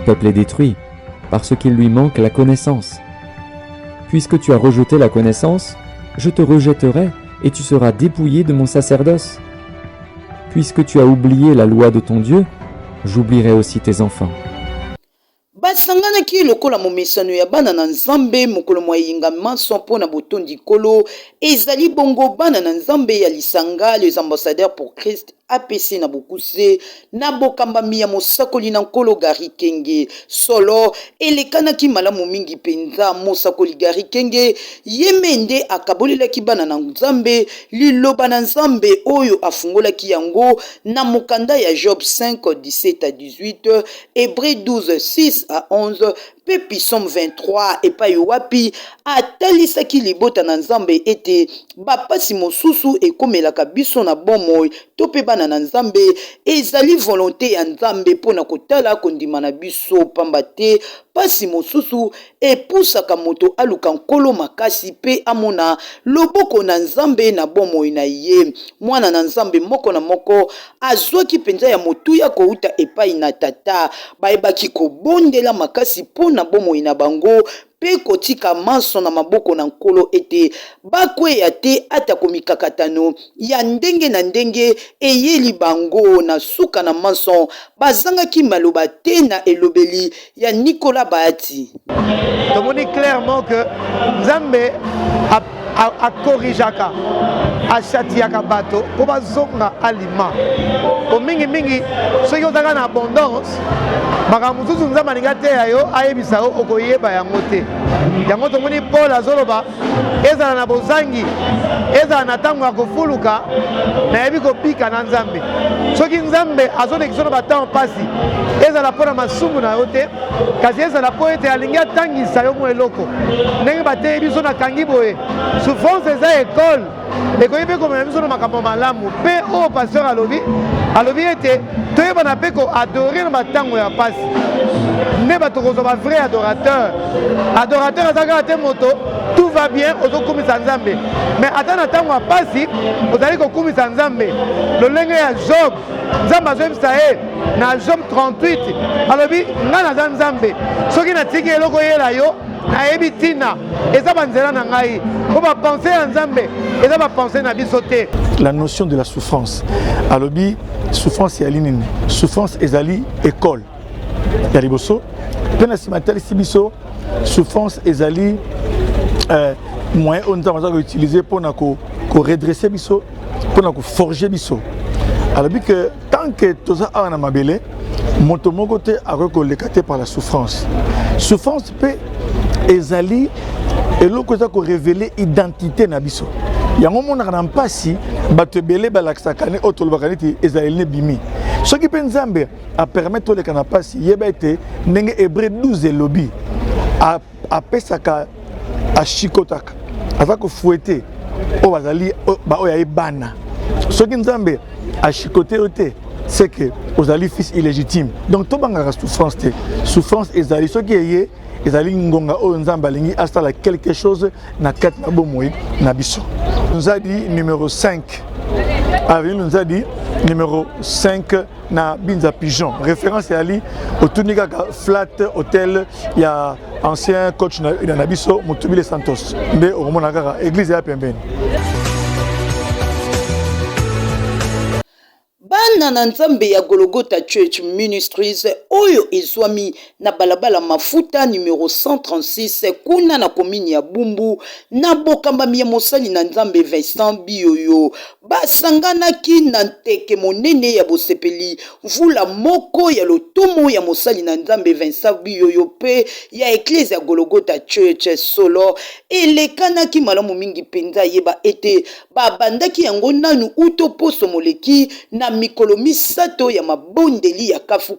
peuple est détruit, parce qu'il lui manque la connaissance. Puisque tu as rejeté la connaissance, je te rejetterai et tu seras dépouillé de mon sacerdoce. Puisque tu as oublié la loi de ton Dieu, j'oublierai aussi tes enfants. Basanganaki lokola momesano ya bana na nzambe mokolo mwa yinga manso mpona botondi kolo ezali bongo bana na nzambe ya lisanga les ambassadeurs pour Christ APC na bokuse na bokambami ya mosakoli na nkolo Gary Kenge solo elekanaki malamu mingi penza mosakoli Gary Kenge yemende akabolelaki bana na nzambe liloba na nzambe oyo afungolaki yango na mokanda ya Job 5 17 à 18 Hébreux 12 6 à 11 Pepi Somme 23 epai wapi atalisaki libota na nzambe ete bapasi mosusu ekomelaka biso na bomoi to pe bana na nzambe ezali volonté ya nzambe pona kotala kondima na biso pamba te pasi mosusu epusaka moto aluka nkolo makasi pe amona loboko na nzambe na bomoi na ye mwana na nzambe moko na moko azwaki penza ya motuya kouta epai na tata bayebaki kobondela makasi pona bomoi na bango pe kotika manso na maboko na nkolo ete bakweya te ata komikakatano ya ndenge na ndenge eyeli bango na suka na manso bazangaki maloba te na elobeli ya Nicolas Bahati. Tomoni clairement que Nzambe a corrigeaka achatiaka bato po bazonga aliment o mingi soki ozaka na abondance makambo mosusu Nzambe alinga te ya yo ayebisa yo okoyeba yango te yango tomoni Paul azoloba ezala na bozangi ezala na ntango ya kofuluka nayebi kobika na Nzambe soki Nzambe azolekisa na batango mpasi ezala mpo na masumu na yo te kasi ezala mpo ete alingi atangisa yo mwa eloko ndenge bateye biso na kangi boye souffrance eza ekole ekoyi mpe komema biso na makambo malamu mpe oyo pasteur alobi ete toyebana mpe koadore na batango ya pasi nde bato kozwa bavrai adorateur aza kaka te moto tout va bien ozokumisa Nzambe mais ata na ntango ya pasi ozali kokumisa Nzambe lolenge ya Job Nzambe azoyebisa ye na Job 38 alobi nga naza Nzambe soki natiki eloko yela yo nayebi tina eza banzela na ngai po bapense ya Nzambe eza bapense na biso te. La notion de la souffrance alobi souffrance ya linini souffrance ezali école ya liboso mpe na nsima talisi biso souffrance ezali moyen oyo Nzambe aza koutilize mpona koredresse biso mpona koforge biso alobi que tant que toza awa na mabele moto moko te akoki koleka te par la souffrance mpe ezali eloko eza korevele identité na biso yango monaka na mpasi bato ebele balakisaka ne oyo tolobaka neti ezaleli ne bimi soki mpe Nzambe apermettre toleka na mpasi yeba ete ndenge Hébreux 12 elobi apesaka ashikotaka aza kofuete oyo bazali oyo aye bana soki Nzambe ashikote yo te c'est que ozali fils illégitime donc tobangaka souffrance te souffrance ezali soki eye ezali ngonga oyo Nzambe alingi asala quelque chose na kati na bomoi na biso. Nous a dit numéro 5 avec nous a dit numéro 5 na Binza Pigeon référence à Ali au Tunika Flat Hotel il y a ancien coach na biso Mutubile Santos nde au monaka église ya pembeni. Bana na nzambe ya Golgotha Church Ministries oyo ezwami na balabala mafuta numéro 136 kuna na komini ya Bumbu na bokambami ya mosali na nzambe Vincent Bioyo basanganaki na nteke monene ya bosepeli vula moko ya lotomo ya mosali na nzambe Vincent Bioyo pe ya eklese ya Golgotha Church solo elekanaki malamu mingi penza yeba ete babandaki yango nanu uto poso moleki na mikolo misato ya mabondeli ya kafu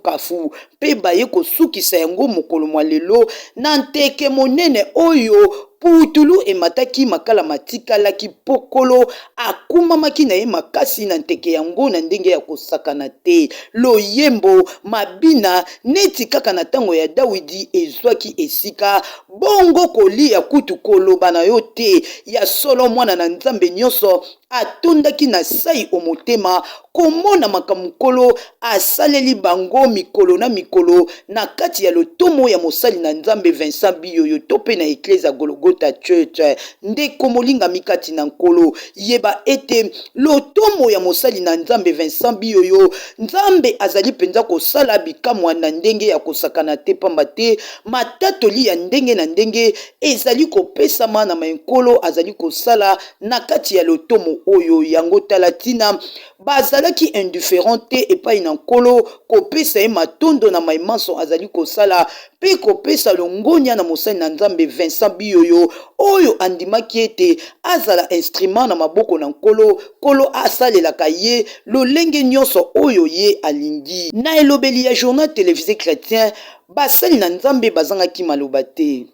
pe baye kosukisa yango mokolo mwa lelo na nteke monene oyo putulu emataki makala matikalaki pokolo akumamaki na ye makasi na nteke yango na ndenge ya kosakana te. Loyembo mabina neti kaka na ntango ya Dawidi ezwaki esika bongo kolia kutu koloba na yo te ya solo mwana na Nzambe nyonso atondaki na sai omotema komona makamukolo asaleli bango mikolo na mikolo na kati ya lotomo ya mosali na Nzambe Vincent Biyoyo tope na Eklezia Golgotha Church. Ndeko molinga mikati na nkolo yeba ete lotomo ya mosali na Nzambe Vincent Biyoyo Nzambe azali penza kosala bikamwa na ndenge ya kosakana te pamba te matatoli ya ndenge na ndenge ezali kopesama na mankolo azali kosala na kati ya lotomo oyo yango talatina bazalaki indifférent te epai na nkolo kopesa ye matondo na maimanso azali kosala pe kopesa longonia na mosali na Nzambe Vincent Biyoyo oyo andimaki ete azala instrument na maboko na nkolo kolo asalelaka ye lolenge nyonso oyo ye alingi. Na elobeli ya journal télévisé chrétien basali na Nzambe bazangaki maloba te.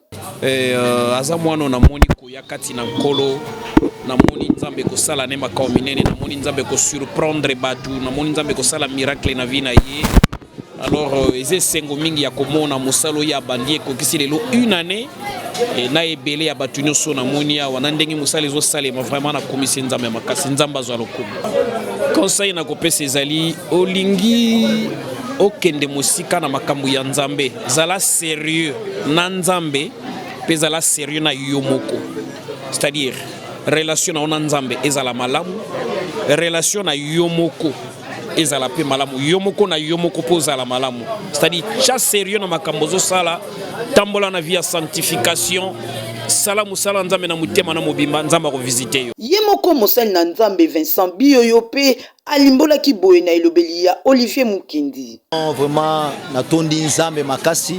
Aza mwana na moni koya kati na nkolo na moni Nzambe kosala ne makao minene na moni Nzambe ko surprendre batu na moni Nzambe kosala miracle na vie na ye. Alors eze sengo mingi ya komona mosalo ya bandie kokisi lelo une année na ebele ya batu nyonso na moni ya wana ndenge mosala ezo salema vraiment na komisi Nzambe makasi Nzambe azwa lokumu. Conseil na kopesa ezali olingi okende mosika na makambo ya Nzambe zala sérieux na Nzambe pe zala sérieux na yo moko, c'est-à-dire relation na Nzambe ezala malamu, relation na yo moko ezala pe malamu, yo moko na yo moko po zala malamu, c'est-à-dire cha sérieux na makambo zo sala tambola na vie ya sanctification salamu sala Nzambe na mutema na mobimba Nzambe ko visiter yo. Ye moko mosali na Nzambe Vincent Biyoyo pe alimbolaki boye na elobeli ya Olivier Mukindi. Vraiment natondi Nzambe makasi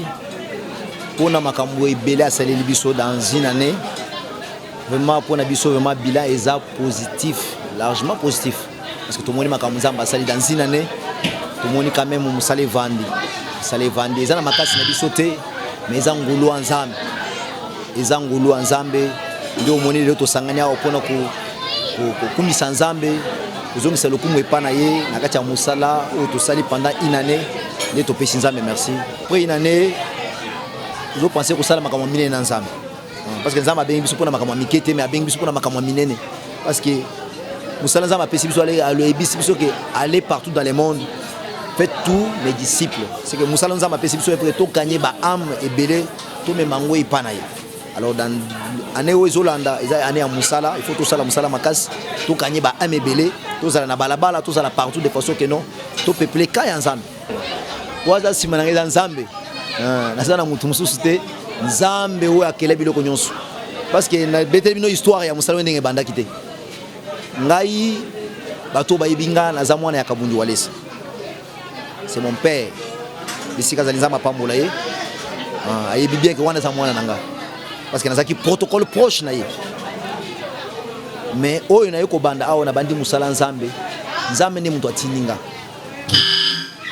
pona makambo ebele asaleli biso dans une année. Vraiment pona biso vraiment bilan eza positif, largement positif parce que tout le monde makambo Nzambe asali dans une année. Tout le monde quand même musale vandi. Sale vandi eza na makasi na biso te mais eza ngulu Nzambe. Eza ngulu Nzambe ndio moni leo tosanganya opona ku kumisa Nzambe kuzongisa lokumu epana ye na kati ya musala o tosali pendant une année ndio topesi Nzambe merci. Après une année je pensais que ça la makamwa minene na Nzambe parce que Nzambe abengi biso pona makamwa mikete mais abengi biso pona makamwa minene parce que musala Nzambe apesi biso aller biso que aller partout dans le monde. Faites tous mes disciples. C'est que musala Nzambe apesi biso pour to gagner ba âme et belé to me mango epana ye. Alors dans année où Zolanda, ils ont année à Moussala, il faut tout ça la Moussala Makas, tout gagner ba amébélé, tout ça na balabala, tout ça la partout de façon que non, tout peuplé kaya ensemble. Waza simananga dans Nzambe. Na sana mutu mususite Nzambe ou akele biloko nyonso. Parce que na betelino histoire ya Moussala ndenge banda kité. Ngai bato ba ibinga na zamwana ya Kabundu Walesa. C'est mon père. Ici kaza Nzamba pambola ye. Ayebi bien que wana zamwana nanga. Parce que nazaki protocole proche na ye. Mais oyo na yoko banda awo na bandi musala Nzambe. Nzambe ne mutu atininga.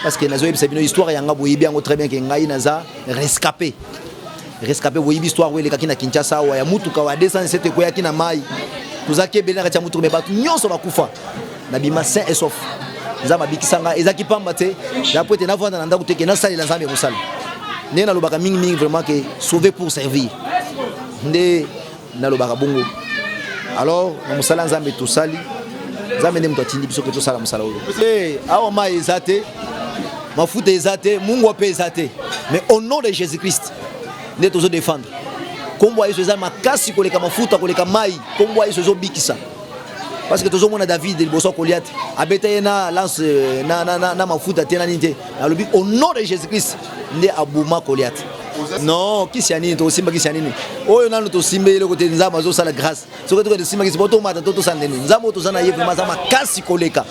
Parce que nazo yebisa bino histoire yanga boyebi yango très bien que ngai naza rescapé. Rescapé boyebi histoire wele kakina Kinshasa wa ya mutu ka wa 207 ko yakina mai. Tuzaki bele na mutu me batu nyonso bakufa. Na bima sain et sauf. Nzamba bikisanga ezaki pamba te. Na poete na vanda na ndako teke na sali la Nzambe musala. Ne na lobaka mingi vraiment que sauver pour servir. Nde nalobaka bongo. Alors na musala Nzambe tosali Nzambe ndemto atindi biso ke tosala musala oyo. Awa ma ezate mafuta ezate mungu ape ezate mais au nom de Jésus-Christ nde tozo défendre. Kombo ayeso eza makasi koleka mafuta koleka mai kombo ayeso zo bikisa. Parce que tozo mona David liboso Goliath abeta na lance na mafuta tena ninte. Alobi au nom de Jésus-Christ nde abuma Goliath. Non, qui s'y anime, toi simba qui s'y anime. Oh, on a notre simba le côté des amas, ça la grâce. Ce que tu as simba qui se porte au matin, tout ça n'est. Nous avons tout ça naïf, mais ça m'a cassé koleka.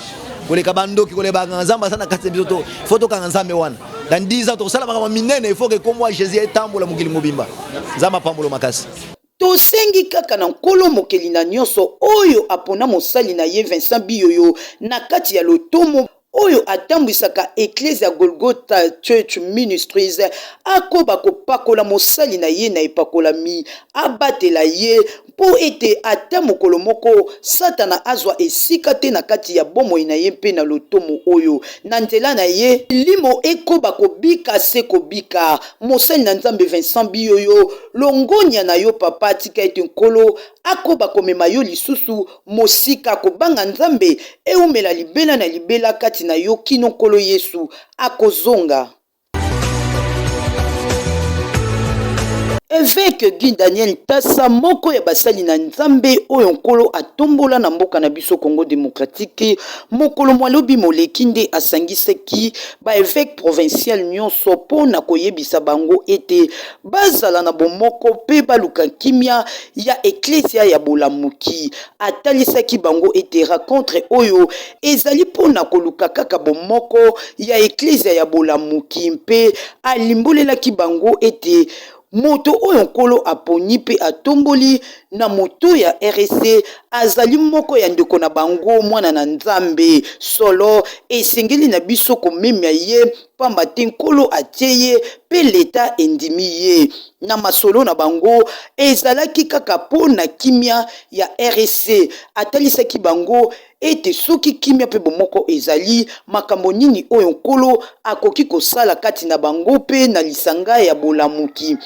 Koleka bando qui koleba nzamba ça na cassé bisoto. Photo quand nzambe wan. Dans 10 ans, tout ça la mama minene, il faut que comme moi Jésus est tambola mugili mobimba. Nzamba pambolo makasi. Tosengi kaka na nkolo mokeli na nyonso oyo apona mosali na ye Vincent Biyoyo na kati ya lotomo oyo atambwisaka eklise ya Golgotha Church Ministries akoba kopakola mosali na ye na epakolami abatela ye mpo ete ata mokolo moko satana azwa esika te na kati ya bomoi na ye mpe na lotomo oyo na nzela na ye limo ekoba kobika se kobika mosali na Nzambe Vincent Biyoyo longonya na yo papa tika ete nkolo akoba komema yo lisusu mosika kobanga Nzambe eumela libela na libela kati na yo kino nkolo Yesu akozonga. Évêque Guy Daniel Tassa moko ya basali na Nzambe oyo nkolo atombola na mboka na biso Congo démocratique mokolo mwalobi moleki nde asangisaki ba évêque provincial nyonso po na koyebisa bango ete bazala na bomoko pe baluka kimia ya eklesia ya bolamuki atalisaki bango ete rencontre oyo ezali po na koluka kaka bomoko ya eklesia ya bolamuki mpe alimbolelaki bango ete moto oyo nkolo aponi pe atomboli na moto ya RC azali moko ya ndeko na bango mwana na Nzambe solo esengeli na biso komemya ye pamba te nkolo atie ye pe leta endimi ye na masolo na bango ezalaki kaka po na kimia ya RC atalisaki bango ete soki kimia pe bomoko ezali makambo nini oyo nkolo akoki kosala kati na bango pe na lisanga ya bolamuki.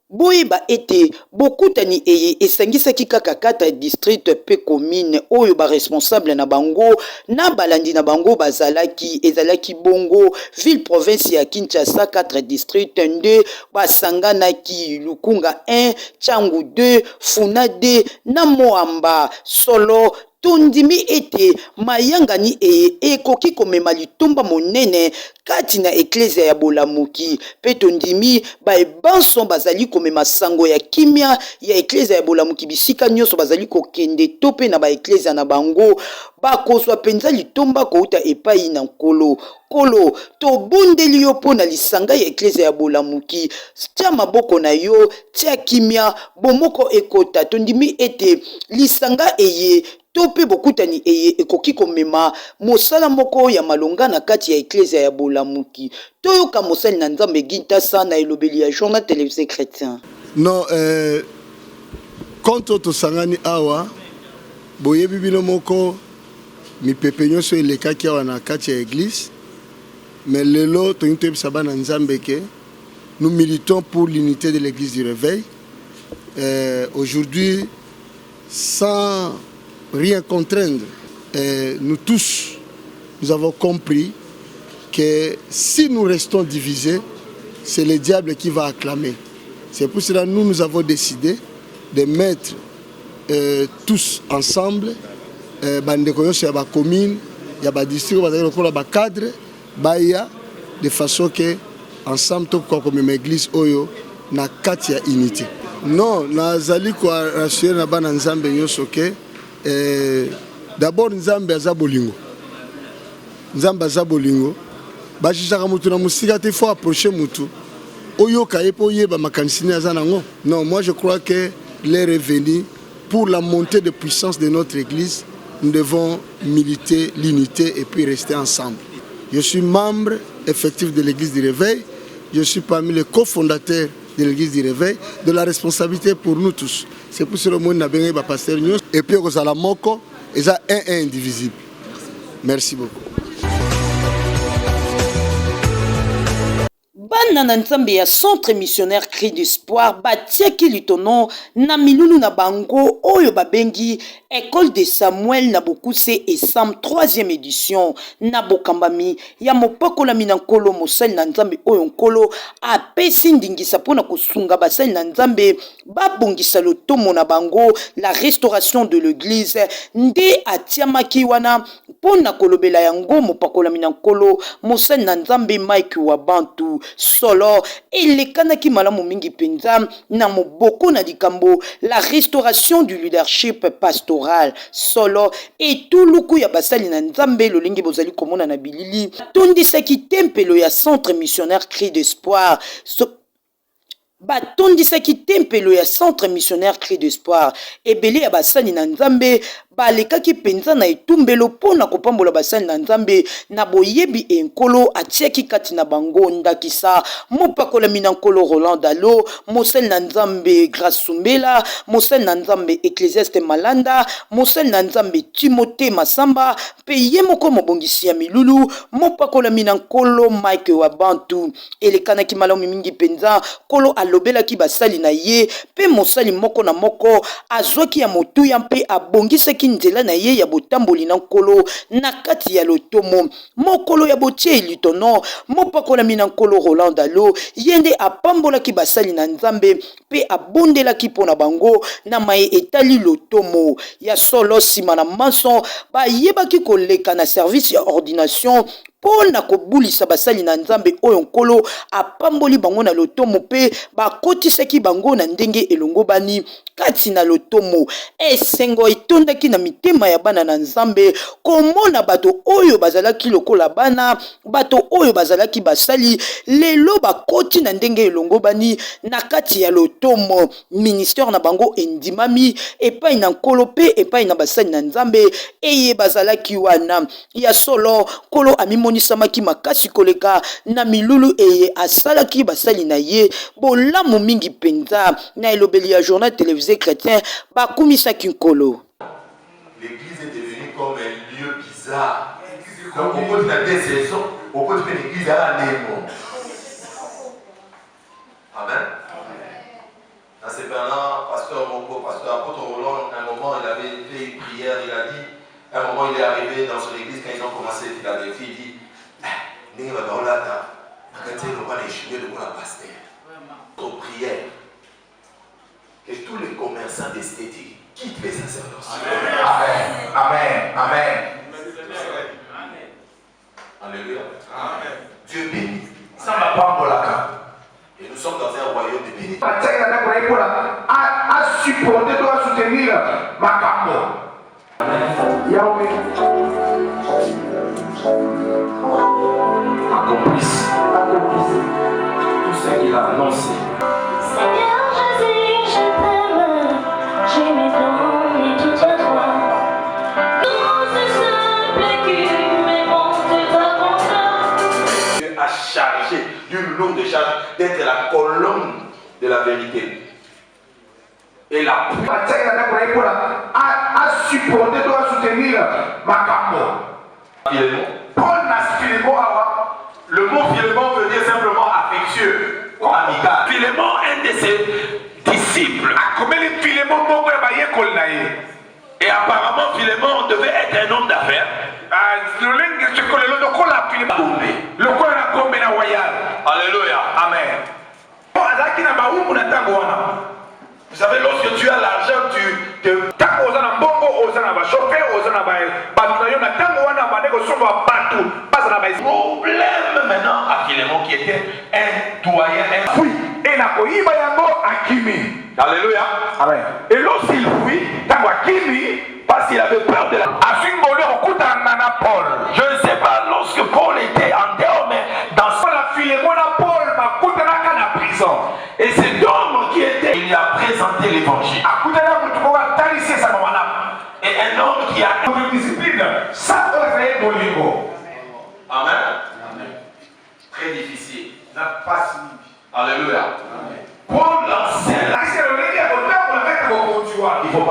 Boyeba ete bokutani eye esangisaki kaka kata district pe commune oyo ba responsable na bango na balandi na bango bazalaki ezalaki bongo ville province ya Kinshasa 4 district 2 basanganaki Lukunga 1 Changu 2 Funa 2 na Moamba solo tondimi ete mayangani ekoki komema litomba monene kati na eklesia ya bolamuki pe tondimi baebanso bazali komema sango ya kimia ya eklesia ya bolamuki bisika nyonso bazali kokende to pe na baeklesia na bango bakozwa penza litomba kouta epai na nkolo kolo tobondeli yo mpo na lisanga ya eklesia ya bolamuki tia maboko na yo tia kimia bomoko ekota tondimi ete lisanga eye tope bokutani eye ekoki komema mosala moko ya malonga na kati ya eklesia ya bolamuki toyoka mosali na Nzambe Guy Tassa na elobeli ya journal télévisé chrétien. Non, quand tosangani awa boyebi bino moko mipepe nyonso elekaki awa na kati ya église mais lelo tolingi toyebisa bana Nzambe ke nous militons pour l'unité de l'église du réveil. Aujourd'hui, sans rien contraindre, nous tous, nous avons compris que si nous restons divisés, c'est le diable qui va acclamer. C'est pour cela que nous avons décidé de mettre tous ensemble, sur la commune, il y a des districts, il y a des cadres, de façon que ensemble, comme une église, na kati ya unité. Non, nazali kwa rassurer na bana Nzambe nyonso ke d'abord Nzambe aza bolingo. Nzambe aza bolingo. Bajijaka mutu na musika te faut approcher mutu. Oyoka yepo yeba makanisini aza nango. Non, moi je crois que l'heure est venue pour la montée de puissance de notre église, nous devons militer l'unité et puis rester ensemble. Je suis membre effectif de l'église du Réveil. Je suis parmi les cofondateurs de l'église du Réveil, de la responsabilité pour nous tous. C'est pour cela que nous avons pasteur et puis nous avons moko et ça un indivisible. Merci beaucoup. Bana na Nzambe ya centre missionnaire Cri d'Espoir batiaki litono na milulu na bango oyo babengi École de Samuel na Bokuse et Sam 3e édition na bokambami ya mopakola minankolo mosali na Nzambe oyo nkolo apesi ndingisa pona kosunga basali na Nzambe babongisa lotomo na bango la restauration de l'église nde atiamaki wana pona kolobela yango mopakola minankolo mosali na Nzambe Mike wa Bantu solo elekanaki malamu mingi penza na moboko na likambo la restauration du leadership pastoral solo etuluku ya basali na Nzambe lolingi bozali komona na bilili tondisaki tempelo ya centre missionnaire Cri d'Espoir batondisaki tempelo ya centre missionnaire Cri d'Espoir ebele ya basali na Nzambe balekaki penza na etumbelo pona kopambola basali na nzambe na boyebi enkolo atiaki kati na bango ndakisa mopakolami na nkolo Roland Dalo, mosali na nzambe Grace Sumbela, mosali na nzambe Ecclésiaste Malanda, mosali na nzambe Timothée Masamba, pe ye moko mobongisi ya milulu mopakolami na nkolo Mike wa Bantu. Elekanaki malamu mingi penza, kolo alobelaki basali na ye, pe mosali moko na moko azwaki ya motuya mpe abongisaki nzela na ye ya botamboli na nkolo na kati ya lotomo. Mokolo ya botie litono mopakolami na nkolo Roland Dalo, yende apambolaki basali na nzambe pe abondelaki pona bango na maye etali lotomo. Ya solo sima na mason bayebaki koleka na service ya ordination pona kobulisa basali na nzambe oyo nkolo apamboli bango na lotomo pe bakotisaki bango na ndenge elongobani kati na lotomo. Esengo etondaki na mitema ya bana na nzambe komona bato oyo bazalaki lokola bana, bato oyo bazalaki basali lelo bakoti na ndenge elongobani na kati ya lotomo. Ministère na bango endimami epai na nkolo pe epai na basali na nzambe eye bazalaki wana. Ya solo kolo amimonisamaki makasi koleka na milulu eye asalaki basali na ye bolamu mingi penza. Na elobeli ya journal télévisé chrétien bakumisaki nkolo. L'église est devenue comme un lieu bizarre. Donc au cours de la saison, au cours de l'église à Nemo. Amen. Dans ces temps-là, pasteur apôtre Roland, à un moment il avait fait une prière, il a dit, à un moment il est arrivé dans son église quand ils ont commencé à Philadelphie, il dit, N'est pas dans la table, quand il va les chemins de la pasteur. Notre prière, que tous les commerçants d'esthétique quittent les sacerdoces. Amen. Amen. Amen. Alléluia. Amen. Dieu bénit. Ça ne va pas pour la carte. Et nous sommes dans un royaume de bénédiction. À supporter, doit soutenir ma capo. Yahweh accomplisse tout ce qu'il a annoncé. Seigneur Jésus, je t'aime, j'ai mes dons et tout à toi. Tout ce simple qui m'émonte ta grandeur. Dieu a chargé d'une lourde charge d'être la colonne de la vérité. Et la à supporter, doit soutenir ma capo. Le mot Philémon veut dire simplement affectueux, amical. Philémon, un de ses disciples. Et apparemment, Philémon devait être un homme d'affaires. Alléluia. Amen. Vous savez, lorsque tu as l'argent, tu te problème maintenant à Philémon qui était un doyen, un fouille. Et la koyiba yango akimi. Alléluia. Amen. Et lorsqu'il fuit, tango akimi, parce qu'il avait peur de la. Paul. Je ne sais pas lorsque Paul était en dehors, mais dans la Philémon, Paul m'a coûté la prison. Et cet homme qui était, il lui a présenté l'évangile. Et un homme qui a une discipline, ça doit être Bolingo. Amen. Amen. Très difficile. Alléluia. Amen. Paul l'enseigne.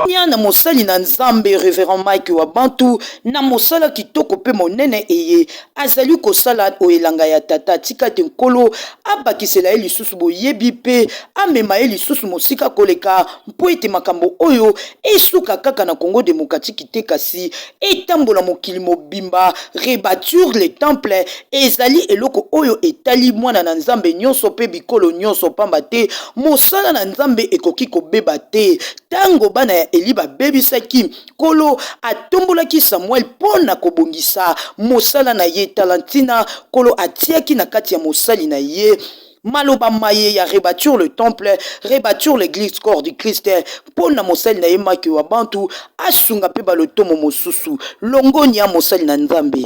Nya na mosali na nzambe révérend Mike wa Bantu na mosala kitoko pe monene eye azali kosala oelanga ya tata tika te nkolo abakisela ye lisusu boyebi pe amema ye lisusu mosika koleka mpo ete makambo oyo esuka kaka na Congo démocratique te kasi etambola mokili mobimba rebâtir le temple ezali eloko oyo etali mwana na nzambe nyonso pe bikolo nyonso pamba te mosala na nzambe ekoki kobeba te tango bana ya Eli babebisaki kolo atombolaki Samuel pona kobongisa mosala na ye talantina kolo atiaki na kati ya mosali na ye maloba maye ya rebâtir le temple rebâtir l'église corps du Christ pona mosali na ye Mike wa Bantu asunga pe balotomo mosusu longoni ya mosali na nzambe.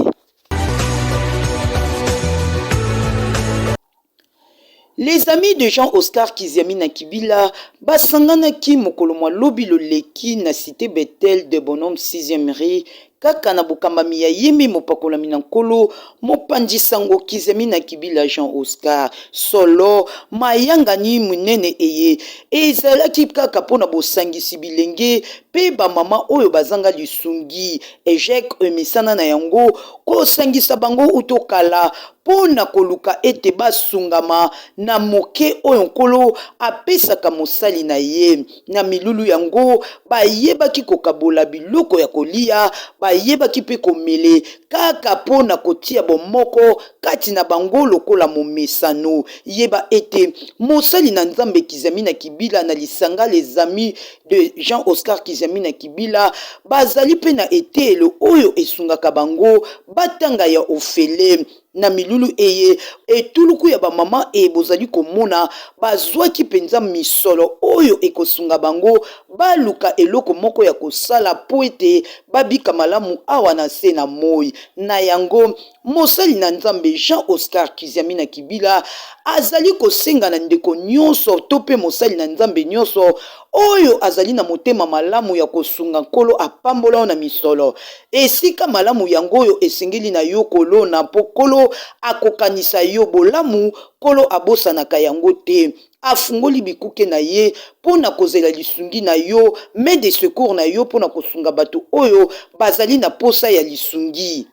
Les amis de Jean-Oscar Kiziami na Kibila basanganaki mokolo mwa lobi loleki na cité Bethel de Bonhomme 6e rue kaka na bokambami ya yemi mopakolami na nkolo mopanzi sango Kiziami na Kibila Jean-Oscar solo mayangani munene eye ezalaki kaka mpona bosangisi bilenge pe bamama oyo bazanga lisungi ejek emisana na yango kosangisa bango utokala pona koluka ete basungama na moke oyo nkolo apesaka mosali na ye na milulu yango bayebaki kokabola biloko ya kolia bayebaki pe komele kaka pona kotia bomoko kati na bango lokola momesano yeba ete mosali na Nzambe Kiziami na Kibila na lisanga les amis de Jean-Oscar Kiziami na Kibila bazali pe na etelo oyo esungaka bango batanga ya ofele na milulu eye etuluku ya bamama bozali komona bazwaki penza misolo oyo ekosunga bango baluka eloko moko ya kosala po ete babika malamu awa na se na moi na yango mosali na Nzambe Jean-Oscar Kiziami na Kibila azali kosenga na ndeko nyonso to pe mosali na Nzambe nyonso oyo azali na motema malamu ya kosunga nkolo apambola na misolo esika malamu yango oyo esengeli na yo kolona po kolo akokanisa yo bolamu kolo abosanaka yango te afungoli bikuke na ye pona kozela lisungi na yo mais de secours na yo pona kosunga bato oyo bazali na posa ya lisungi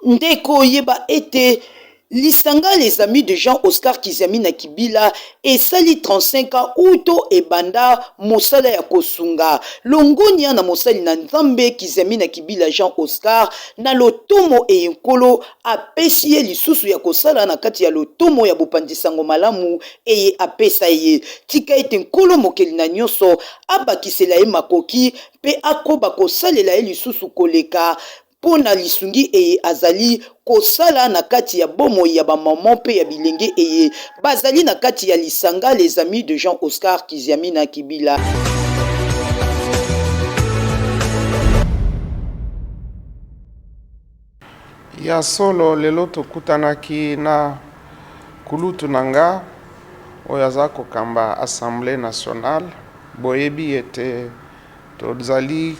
ndeko yeba ete lisanga les amis de Jean-Oscar Kiziami na Kibila esali 35 ans uto ebanda mosala ya kosunga longonia na mosali na Nzambe Kiziami na Kibila Jean-Oscar na lotomo enkolo apesi ye lisusu ya kosala na kati ya lotomo ya bopandisango malamu eye apesa ye tika ete nkolo mokeli na nyonso abakisela ye makoki pe akoba kosalela ye lisusu koleka pona lisungi eye azali kosala na kati ya bomo ya bamama pe ya bilenge eye bazali na kati ya lisanga les amis de Jean-Oscar Kiziami na Kibila. Ya solo lelo tokutanaki na kulutu nanga oyo aza kokamba Assemblée nationale boyebi ete tozali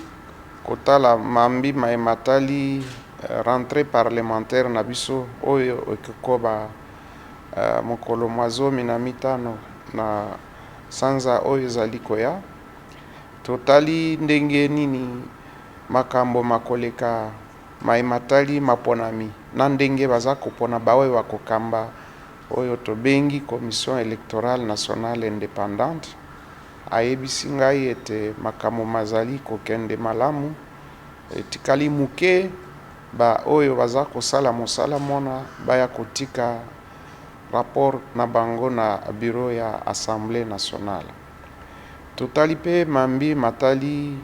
kotala mambi maematali rentrée parlementaire na biso oyo ekokoba mokolo mwazomi na mitano na sanza oyo ezali koya totali ndenge nini makambo makoleka maematali maponami na ndenge baza kopona baoyo bakokamba oyo tobengi commission électorale nationale indépendante ayebisi ngai ete makambo mazali kokende malamu etikali muke ba oyo baza kosala mosala mona baya kotika rapport na bango na bureau ya Assemblée nationale totali pe mambi matali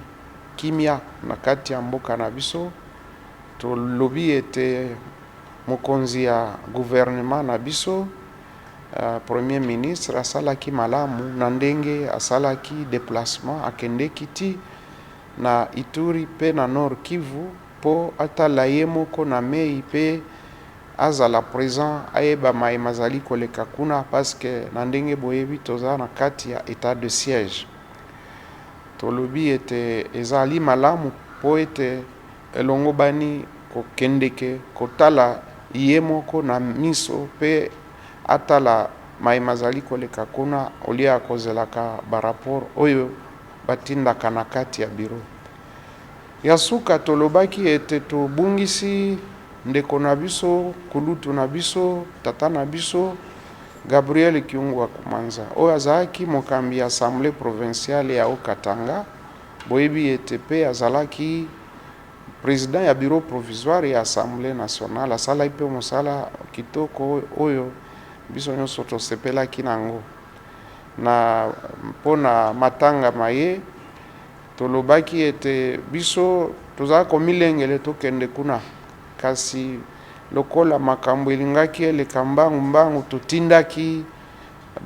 kimia na kati ya mboka na biso tolobi ete mokonzi ya gouvernement na biso Premier ministre asalaki malamu na ndenge asalaki déplacement akendeki ti na Ituri pe na Nord Kivu po atala ye moko na mei pe azala présent ayeba mazali koleka kuna parce que na ndenge boyebi toza na kati ya état de siège tolobi ete ezali malamu po ete elongo bani kokendeke kotala ye moko na miso pe atala mazali koleka kuna olia kozelaka baraport oyo batindaka na kati ya biro ya suka tolobaki ete tobungisi ndeko na biso kulutu na biso tata na biso Gabriel Kiungu Akumanza oyo azalaki mokambi ya Assemblée provinciale ya Okatanga boyebi ete pe azalaki président ya bureau provisoire ya Assemblée nationale asalaki pe mosala kitoko oyo biso nyonso tosepelaki nango na mpona matanga maye tolobaki ete biso tozala komilengele tokende kuna kasi lokola makambo elingaki eleka mbangu totindaki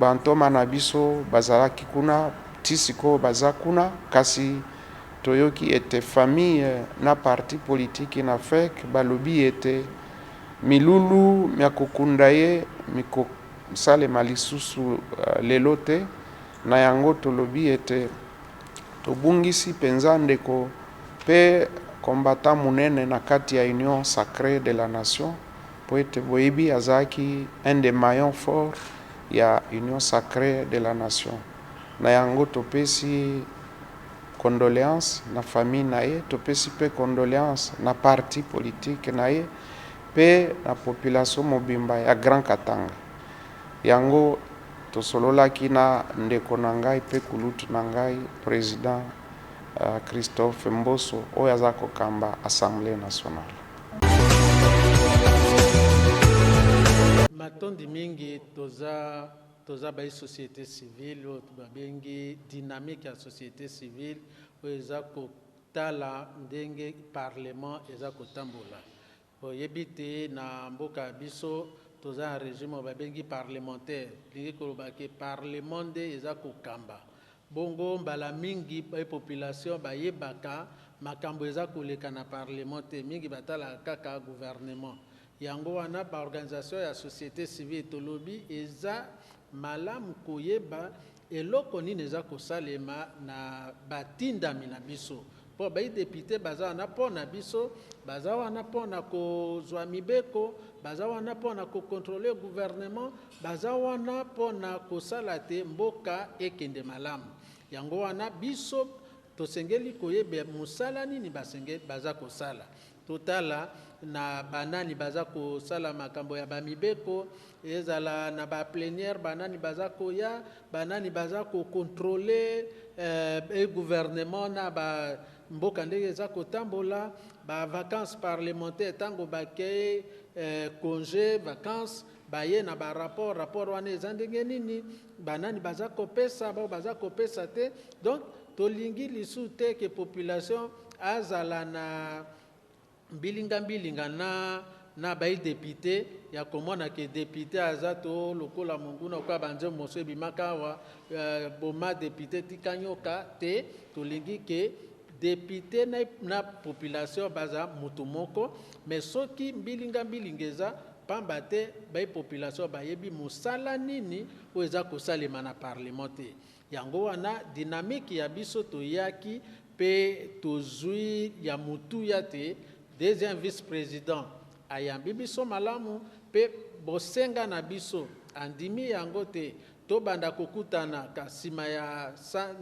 bantoma na biso bazalaki kuna tisiko baza kuna kasi toyoki ete famille na parti politique na fek balobi ete milulu mya kokunda ye salema lisusu lelo te na yango tolobi ete tobungisi penza ndeko pe combattant munene na kati ya union sacrée de la nation po ete boyebi azalaki un des maillons forts ya union sacrée de la nation na yango topesi condoléance na famille na ye topesi pe condoléance na parti politique na ye pe na population mobimba ya Grand Katanga yango tosololaki na ndeko na ngai pe kulutu na ngai président Christophe Mboso oyo aza kokamba Assemblée nationale. Matondi mingi toza ba société civile oyo babengi dynamique ya société civile oyo eza kotala ndenge parlement eza kotambola. Oyebi te na mboka biso toza un régime babengi parlementaire lingi kolobaki parlement nde eza kokamba bongo mbala mingi population bayebaka makambo eza koleka na parlement te mingi batala kaka gouvernement yango wana ba organisation ya société civile tolobi eza malamu koyeba eloko nini eza kosalema na batindami na biso po bayi député baza wana mpo na biso baza wana mpo na kozwa mibeko baza wana mpo na kokontrole gouvernement baza wana mpo na kosala te mboka ekende malamu yango wana biso tosengeli koyeba mosala nini baza kosala totala na banani baza kosala makambo ya bamibeko ezala na ba plénière banani baza koya banani baza kokontrole gouvernement na ba mboka ndenge eza kotambola ba vacances parlementaires tango bakei congé vacances baye na ba rapport wana eza ndenge nini banani baza kopesa bao baza kopesa te donc tolingi lisu te ke population azala na mbilinga na bayi député ya komona ke député aza to lokola monguna kwa banze moso ebimaka wa boma député tikanyoka te tolingi ke député na population baza mutu moko mais soki mbilinga eza pamba te bayi population bayebi mosala nini oyo eza kosalema na parlement te yango wana dynamique ya biso toyaki pe tozwi ya mutuya te deuxième vice-président ayambi biso malamu pe bosenga na biso andimi yango te tobanda kokutana kasima ya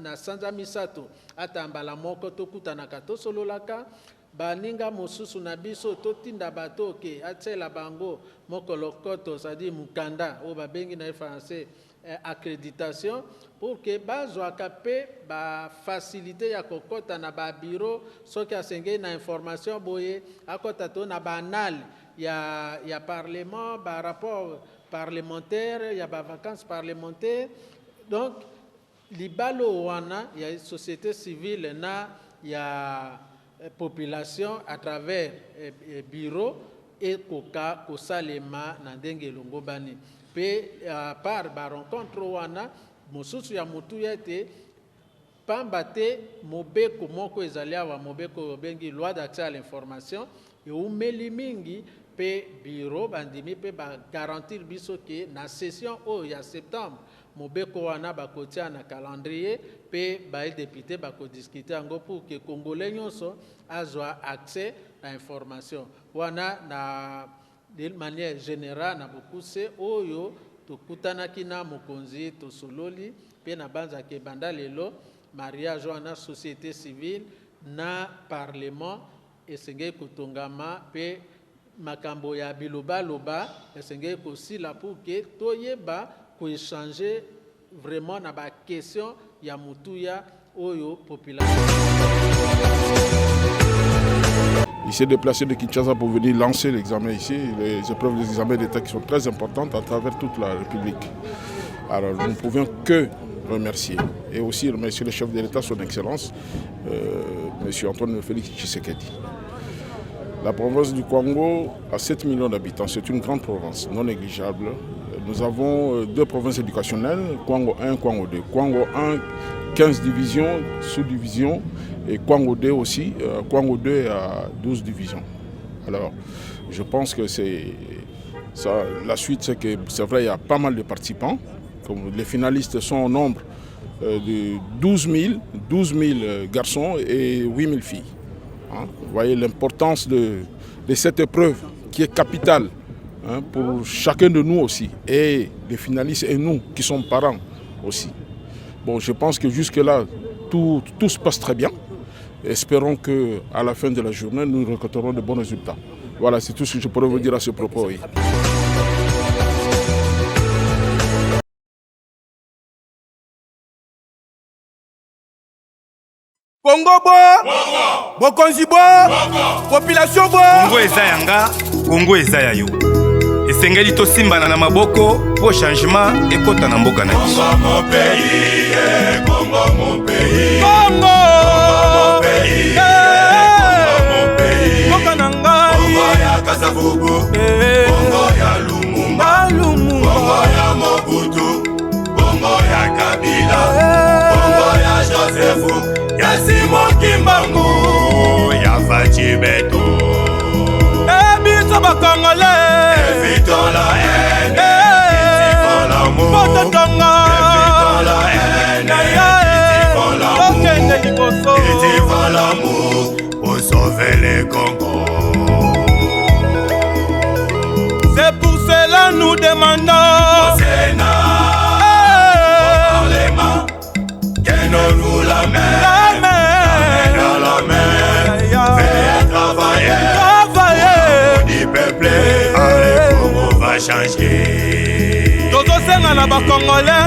na sanza misato ata mbala moko tokutanaka tosololaka baninga mosusu na biso totinda bato ke atela bango mokolokoto c'est-à-dire mukanda oyo babengi na français accréditation pour que bazwaka pe bafacilité ya kokota na babiro soki asengeli na information boye akota to na banal ya parlement barapport parlementaire ya bavacances parlementaire donc libalo wana ya société civile na ya population à travers bureau ekoka kosalema na ndenge elongo bani pe par ba rencontre wana mosusu ya mutu yete pamba te mobeko moko ezali awa mobeko bengi loi d'accès à l'information eumeli mingi pe bureau bandimi pe ba garantir biso ke na session oyo ya septembre mobeko wana bakotia na calendrier pe ba député bakodiscuter yango pour que congolais nyonso azwa accès à information wana na de manière générale na bokuse oyo tokutanaki na mokonzi tosololi pe na banza ke banda lelo mariage wana société civile na parlement esengeli kotongama pe makambo ya bilobaloba esengeli kosila pour que toyeba koéchanger vraiment na ba question ya mutuya oyo population. Il s'est déplacé de Kinshasa pour venir lancer l'examen ici, les épreuves des examens d'État qui sont très importantes à travers toute la République. Alors nous ne pouvions que remercier et aussi remercier le chef de l'État, son Excellence, M. Antoine Félix Tshisekedi. La province du Congo a 7 millions d'habitants, c'est une grande province, non négligeable. Nous avons deux provinces éducationnelles, Kwango 1 et Kwango 2. Kwango 1, 15 divisions, sous-divisions, et Kwango 2 aussi. Kwango 2 a 12 divisions. Alors, je pense que c'est Ça, la suite, c'est que c'est vrai, il y a pas mal de participants. Comme les finalistes sont au nombre de 12 000 garçons et 8 000 filles. Hein. Vous voyez l'importance de cette épreuve qui est capitale, hein, pour chacun de nous aussi, et les finalistes et nous qui sommes parents aussi. Bon, je pense que jusque-là, tout se passe très bien. Espérons qu'à la fin de la journée, nous récolterons de bons résultats. Voilà, c'est tout ce que je pourrais vous dire à ce propos. Oui. Congo bo, Bokonzi bo, population bo. Congo eza yanga, Congo eza ya yo. Esengeli to simbana na maboko po changement ekota na mboka na biso. Congo mon pays, Congo mon pays. Congo mon pays, Congo mon pays. Mboka na ngai. Congo ya Kasavubu, Congo ya Lumumba, Congo ya Mobutu, Congo ya Kabila, Congo ya Joseph. Yasimo Kimbangu, Yafachi Beto. Biso bakongole, évitons la haine, évitons l'amour, évitons la haine, évitons l'amour pour sauver les Congo. C'est pour cela nous demandons au Sénat, au Parlement, que nous la main. Toto senga na bakongole,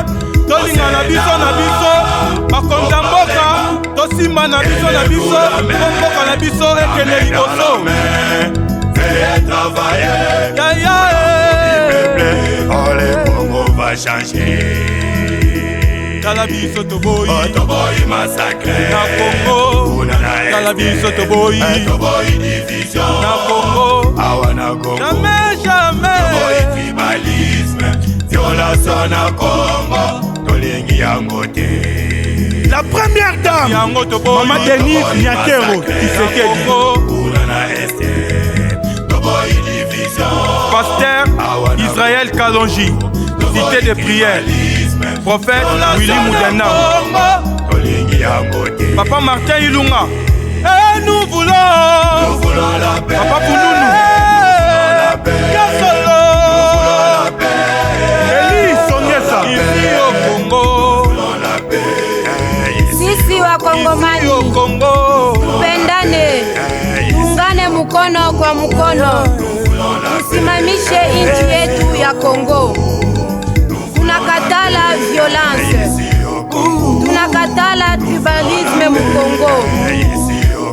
tolinga na biso na biso, bakonza mboka, tosimba na biso na biso, mboka na biso ekende liboso. Veuillez travailler, le Congo va changer. Tala biso toboyi, toboyi massacré na Congo, tala biso toboyi, toboyi division na Congo, awa na Congo, jamais, jamais, toboyi tribalisme, violation na Congo, tolingi yango te. La première dame, Maman Denise Nyakero, Tshisekedi, kuna na este, toboyi division, Pasteur Israël Kalonji, cité de prière. Prophète Willy Moudana, Papa Martin Ilunga, et nous voulons la paix. Papa Poulounou, la paix. Elie Sonyesa, ici au Congo, sisi wa Kongomani, pendane, tungane mkono kwa mkono, tusimamishe nchi yetu ya Kongo. Tunakatala violence, tunakatala tribalisme Mkongo,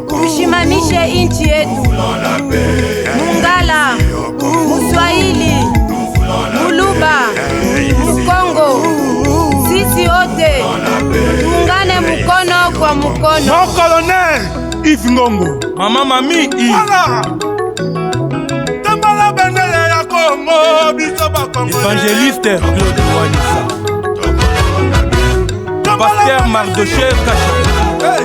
tushimamishe inchi yetu. Mungala, Muswahili, Muluba, Mkongo, sisi wote tuungane mkono kwa mkono. Mon colonel Yves Ngongo, Mama Mami Yves, Tembala bendele ya Congo, biso ba Congo. Évangéliste Claude Wanissa, Pasteur Mardoché Kacha. Hey.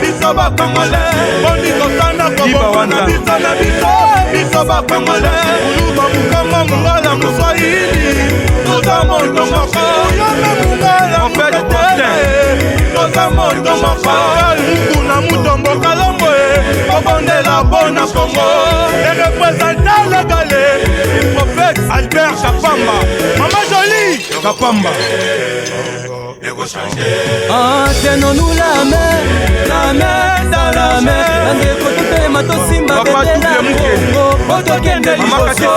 Biso ba Congolais, bondi kotanda ko na biso, biso ba Congolais, uluba mukama mungala Muswahili, toza moto moko, yome mungala mungala, toza moto moko, mukuna mutombo kalombo, nakobondela bona Congo. Les représentants légales, le prophète Albert Kapamba, Maman Jolie Kapamba. Tenons-nous la main dans la main. Andeko totelema tosimba bendela Congo. Otokende liboso.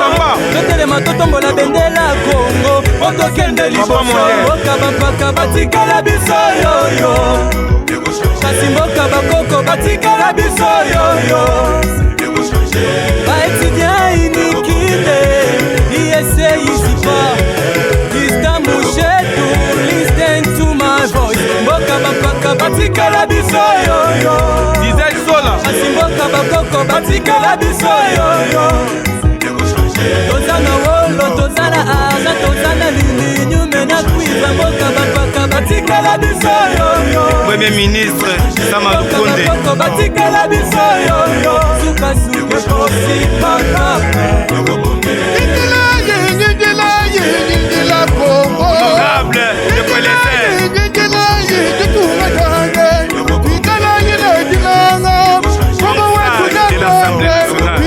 Totelema totombola bendela Congo. Otokende liboso. Okaba mpaka batikala biso yoyo. Kasi mboka bakoko batikala biso yoyo. Baetudia inikile ISE isipa. Istanbul shetu listen to my voice. Mboka bakoko batikala biso yoyo. Dizel sola. Kasi mboka bakoko batikala biso yoyo. Tozana wolo, tozana argent, tozana lilinyu, mena kuiva mboka bakoko batikala biso yoyo. Premier ministre Sama Lukonde. Bakoko batikala biso yoyo. Suka suka kosi bakaka. Honorable de Colésère. De l'Assemblée nationale.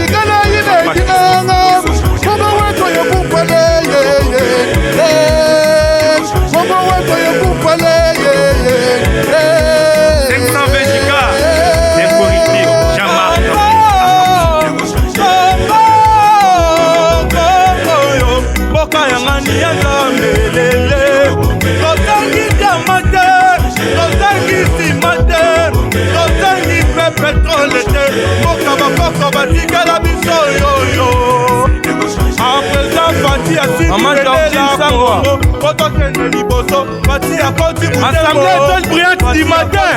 Assemblée seule brillante du matin.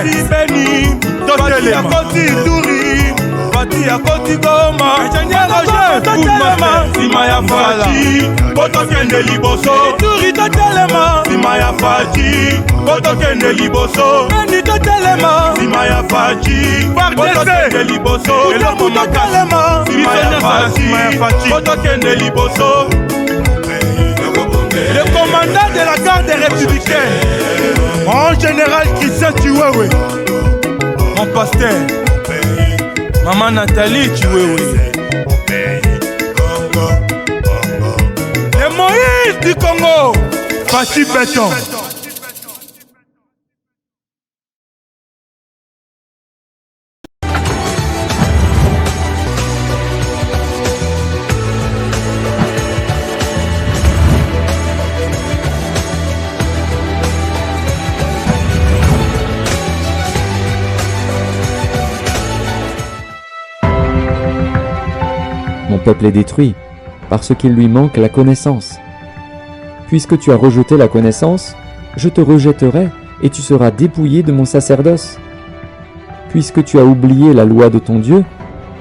Bati à Koti Touri, Bati à Koti Goma, Sima ya Fati, Botokende Liboso, Touri Totelema, Sima ya Fati, Botokende Liboso, Nani Totelema, Sima ya Fati, Botokende Liboso, Eloko Totelema, Sima ya Fati, Botokende Liboso. Le commandant de la garde républicaine, en général Christian Chiwewe, mon pasteur, maman Nathalie Chiwewe, le Moïse du Congo, Fati Béton. Mon peuple est détruit, parce qu'il lui manque la connaissance. Puisque tu as rejeté la connaissance, je te rejetterai et tu seras dépouillé de mon sacerdoce. Puisque tu as oublié la loi de ton Dieu,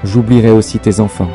j'oublierai aussi tes enfants.